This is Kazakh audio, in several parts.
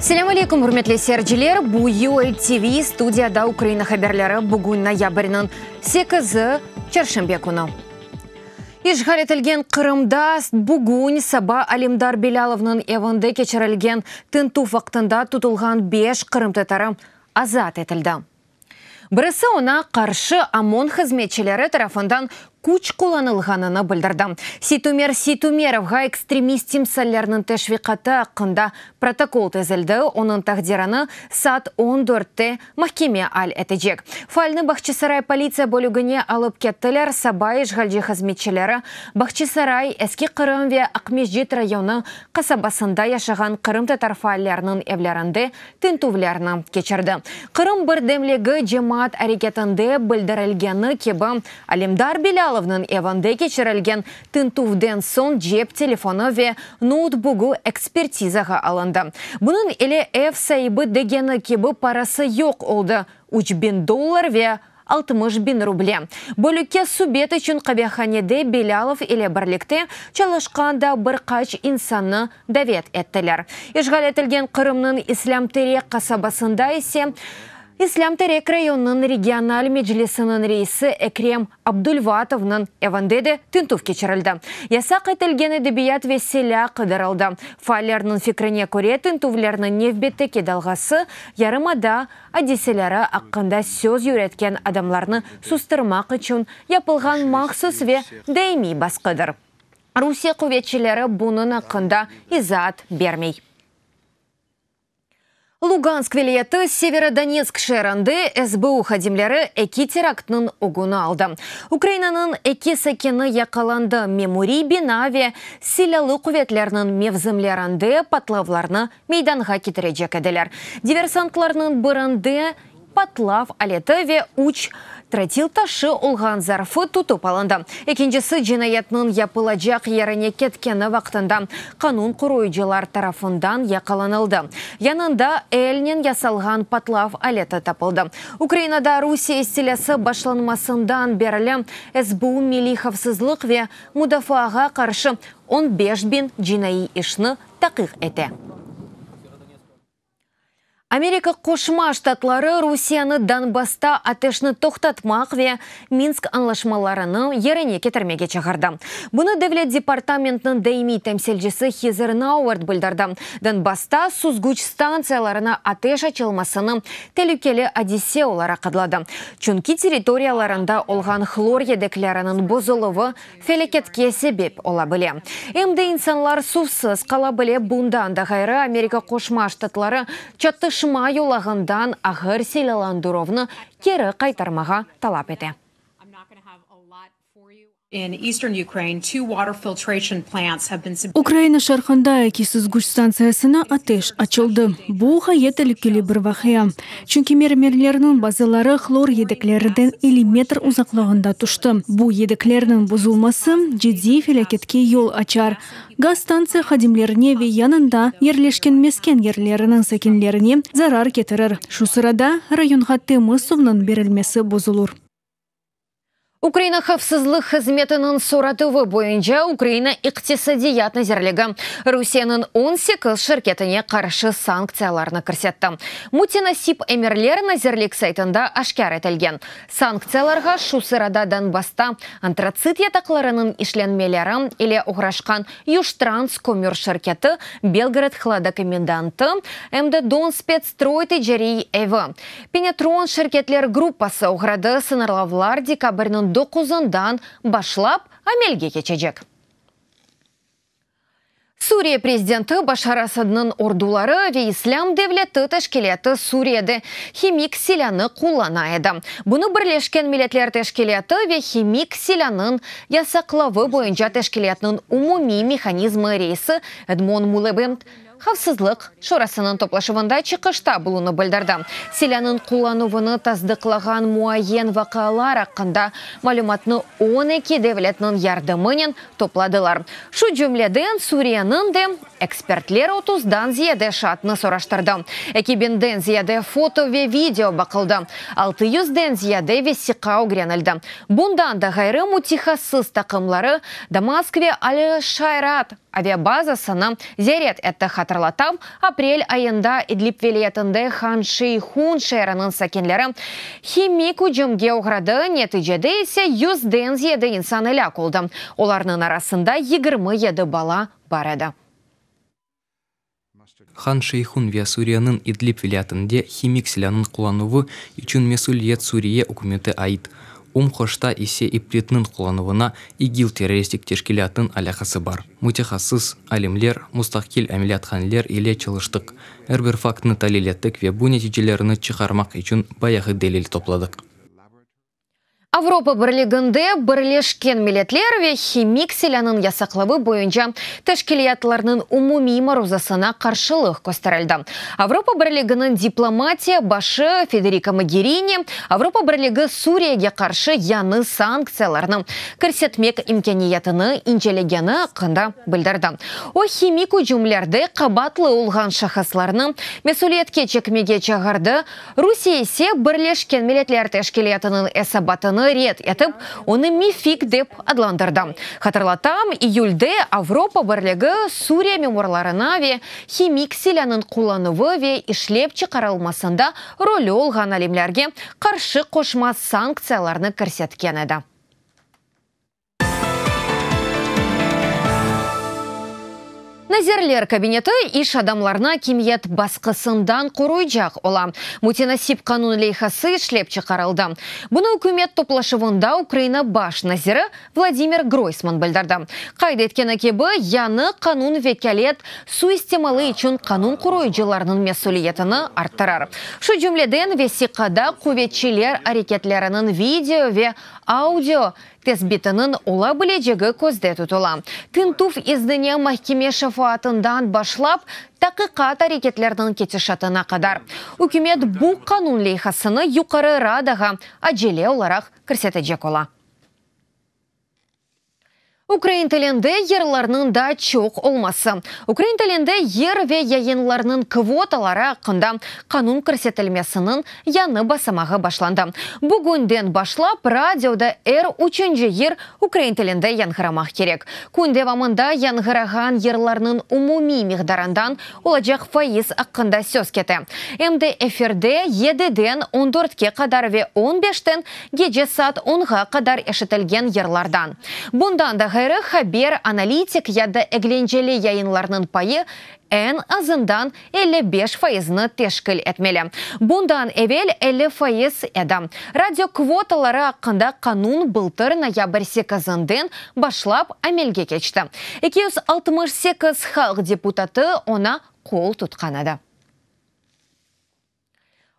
Селям алейкум, урметлі серджілер. Бу ULTV студияда Украина хаберлері бүгін ноябрьнің 8-і чаршембе күні. Ишғал етілген Қырымда бүгін Саба Алимдар Беляловның евінде кечірілген тынту вақтында тұтылған 5 Қырым татары азат етілді. Бірісі она қаршы ОМОН қызметшілері тарафындан күч қоланылғанына білдірді. Ситумеровға экстремистим сәллерінің тәшвиқаты ақында протокол тезілді. Оның тақдираны саат 14-те махкеме ал әтежек. Фальны Бахчисарай полиция бөлігіне алып кеттілер. Сабай ишғалжи қызметшілері Бахчисарай әске Қырым ве Ақмежет районы қасабасында яшаған Қырым татар файлерінің евлерінде тінтувлеріні кечірді. Қырым бірдемлегі жемат әрекетінде білдірілгені кебі Алимдар Беляловның евінде кечірілген тінтувден сон жеп телефоны ве ноутбугу экспертизаға алынды. Бұның еле эв сайыбы дегені кебі парасы yok oldu. $3000 ве 60.000 рубле. Бөлікке субет үшін қабияханеде Белялов еле бірлікте чалышқанда бір қач инсанны давет еттілер. Ишғал етілген Қырымның Ислам Терек қасабасында есе Ислам Терек районының регионал меджлисінің рейсі Экрем Абдульватовның евандеде тінтув кечірілді. Яса қайтылген әдебият веселя қыдырылды. Файлерінің фикріне көре тінтувлерінің невбетті кедалғасы ярымада адеселері аққында сөз үйреткен адамларны сустырмақ үшін япылған мақсус ве дәйми басқыдыр. Русия құветшілері бұның ақында изат бермей. Луганск вилеті Северодонецк шерінде СБУ хадимлері әкі терактның оғыны алды. Украинаның әкі сәкені яқаланды. Мемори бинаве силалы құветлерінің мевзімлерінде патлавларны мейданға кетірежек әділер. Диверсантларының бірінде патлав алеті ве уч тратил ташы олған зарфы тұтып алынды. Екіншісі жинаятның япылажақ еріне кеткені вақтында қанун құруйжылар тарафындан яқаланылды. Янында әлінен ясалған патлав алеті тапылды. Украинада Русия стилясы башланмасындан берілі СБУ милли хавсызлық ве мудафаға қаршы 15.000 жинайы ішні тақиқ еті. Америка Қошма штатлары Русияны Донбасста атешны тоқтатмақ ве Минск анлашмаларыны еріне кетірмеге чағырды. Бұны Девлет департаментінің дэйми тәмселжесі Хизер Науэрт білдірді. Донбасста сузгуч станцияларына атеш ачылмасыны тәлікелі Одиссея олара қыдлады. Чүнки территорияларында олған хлор едеклерінің бозылығы фелекетке себеп ола біле. Әмді инсанлар сувсыз қала біле бұндан да ғайры Америка Қошма штатлары чатты шыма юлағындан ағыр селаландыровны кері қайтармаға талап еті. Украина шархында әкесіз күш станциясына атеш açıldı. Бұл ғайет әліккелі бір вақия. Чүнки мермерлерінің базылары хлор едіклерден миллиметр ұзақлығында тұшты. Бұл едіклерінің бұзылмасы жедей фелакетке yol açar. Газ станция хадимлеріне ве янында ерлешкен мескен ерлерінің сәкенлеріне зарар кетірір. Шу сырада районға темі сувның берілмесі бұзылыр. Украина хавсызлық қызметінің соратывы бойынша Украина иқтисадият назерлігі Русияның 18 шirketіне қаршы санкцияларны кірсетті. Мутинасип әмірлер назерлік сайтында ашкар етілген. Санкцияларға шу сырада Донбасста антрацит ятақларының ішленмелері или ұғрашқан Южтранс көмір шirkеті Белгород хладокоменданты әмді Дон спецстройты жарей әві. Пенетрон шirkетлер группасы ұғрады сынарлавлар декабрінің 9-дан башлап амелге кечежек. Сурия президенті Башар Асадның ордулары ве Ислам девлеті тәшкелеті Сурияды химик силяны кулланайды. Бұны бірлешкен милетлер тәшкелеті ве химик силянын ясақлавы бойынша тәшкелетінің умуми механизмы рейсі Эдмон Мулебем Хавсызлық шорасының топлашывында чықышта бұлыны білдірді. Силянын құлануыны таздықлаған муайен вақалар ақында малюматны 12 девлетнің ярдымынен топладылар. Шу жүмледен Суриянын де экспертлер 30-дан зияде шатны сораштырды. Экибінден зияде фото ве видео бақылды. 600-ден зияде весіқа угренілді. Бұндан да ғайры мутихасыз тақымлары Дамаскве Али Шайрат авиабазасына зерет әтті Хатырлатам, апрель айында Идлиб велетінде Хан Шейхун шайранын сакенлері химик үжімге оғрады, нетижеде есе 100 инсан ілі қолды. Оларның арасында 27 бала бар еді. Хан Шейхун ве Суриянын Идлиб велетінде химик силянын кулануы үчүн месулиет Сурия үкіметі айт. Хошта исе ипритнын кулануына ИГИЛ террористик тешкилятын алякасы бар. Мутехассыз алимлер, мустахкил әмилятханлер иле чылыштык. Әрбір фактны талилеттік ве бу нәтижелеріні чыгармак үчүн баяғы делил топладык. Авропа бірлігінде бірлешкен милетлер ве химик силянын ясақлабы бойынша тәшкилиятларының умуми марузасына қаршылық көстерілді. Авропа бірлігінің дипломатия башы Федерика Могерини Авропа бірлігі Сурияге қаршы яны санкцияларының көрсетмек имкениятыны инжелегені қында білдірді. О химик үжімлерді қабатлы олған шахасларының месулиетке чекмеге чағарды. Русия есе бірлешкен милетлер тәшкилиятының әсабатыны рет етіп, оны мифик деп адландырды. Хатырлатам, июльде Авропа бірлігі Сурия меморларына ве химик силянын кулануы ве ишлеп чықарылмасында ролі олған алимлерге қаршы қошма санкцияларны көрсеткен еді. Назерлер кабинеті иш адамларына кимиет басқысындан қоруйжақ ола. Мутенасип канун лейхасы шлеп чықарылды. Бұны үкімет топлашывында Украина баш назирі Владимир Гройсман білдірді. Қайды еткені кебі, яны канун векалет суистемалы үшін канун қоруйжыларының месулиетіні арттырар. Шу жүмледен весиқада куветчилер әрекетлерінің видео ве аудио тезбитінің ола білежегі көзде тұтыла. Тынтуф издіне махкеме шафаатындан башлап, тақиқат әрекетлердің кетішатына қадар. Үкімет бұл қанун лейхасыны юқары радаға аджеле оларақ көрсетежек ола. Украин тілінде ерларының да чоқ олмасы. Украин тілінде ер ве яйынларының квоталары ақында қанун көрсетілмесінің яны басамағы башланды. Бүгінден башлап радиода үшінші ер Украин тілінде янғырамақ керек. Күнде вамында янғыраған ерларының умуми миғдарандан олажақ файыз ақында сөз кеті. Әмді эфирде 7-ден 14-ке қадар ве 15-тен геже саат 10-ға қадар ешітілген ерлардан. Бұндан да ғайры хабер аналитик яда әгленжелі яйынларының пайы ән азындан 55%-ны тешкіл әтмелі. Бұндан әвел 50% әді. Радио квоталары ақында қанун бұлтыр ноябрь 8-ден башлап әмелге кечті. 268 халық депутаты она қол тұтқанады.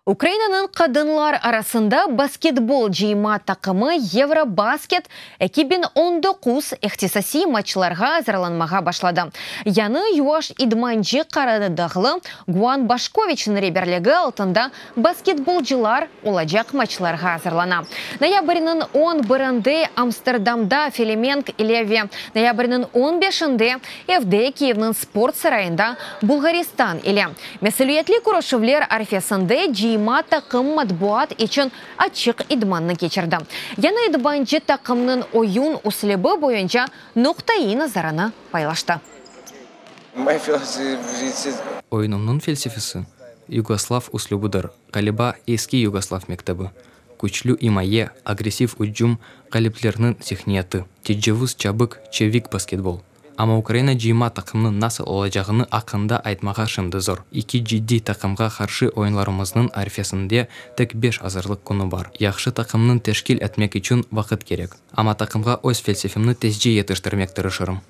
Украинаның қадынлар арасында баскетбол жиыма тақымы Евробаскет 2019 ихтисаси матчларға азырланмаға башлады. Яны юаш идманжы қарадығылы Гуан Башковичның реберлігі алтында баскетболжылар олажақ матчларға азырлана. Ноябрінің 11-інде Амстердамда Филименк илеве, ноябрінің 15-інде ФД Киевның спорт сарайында Булгаристан иле. Месулиетлі күрошывлер арфесінде жиыма тақым матбуат için açık idmanны кечірді. Яны идманжы тақымның ойын услебі бойынша нұқтайы назараны пайлашты. Oyunumның фельсефесі Югослав услебудыр, қалиба eski Югослав мектебі. Күчлю имае, агрессив уджум, қалиплерінің технияты, тежевіз чабық, чевик баскетбол. Ама Украина жиыма тақымның насыл олажағыны ақында айтмаға шынды зор. 2 жидди тақымға қаршы ойынларымыздың арфесінде тек 5 азырлық күні бар. Яқшы тақымның тешкіл әтмек үшін вақыт керек. Ама тақымға өз фельсефемні тезже етіштірмек тырышырым.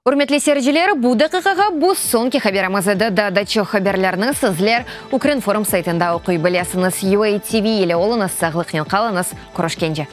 Урметлі серджелер, бұл дақиқаға бұл сонки хаберамызыды да дачо хаберлерні сізлер Укринформ сайтында оқи білесіңіз. UA TV елі олыңыз сағлық қалыңыз. Күрішкенже.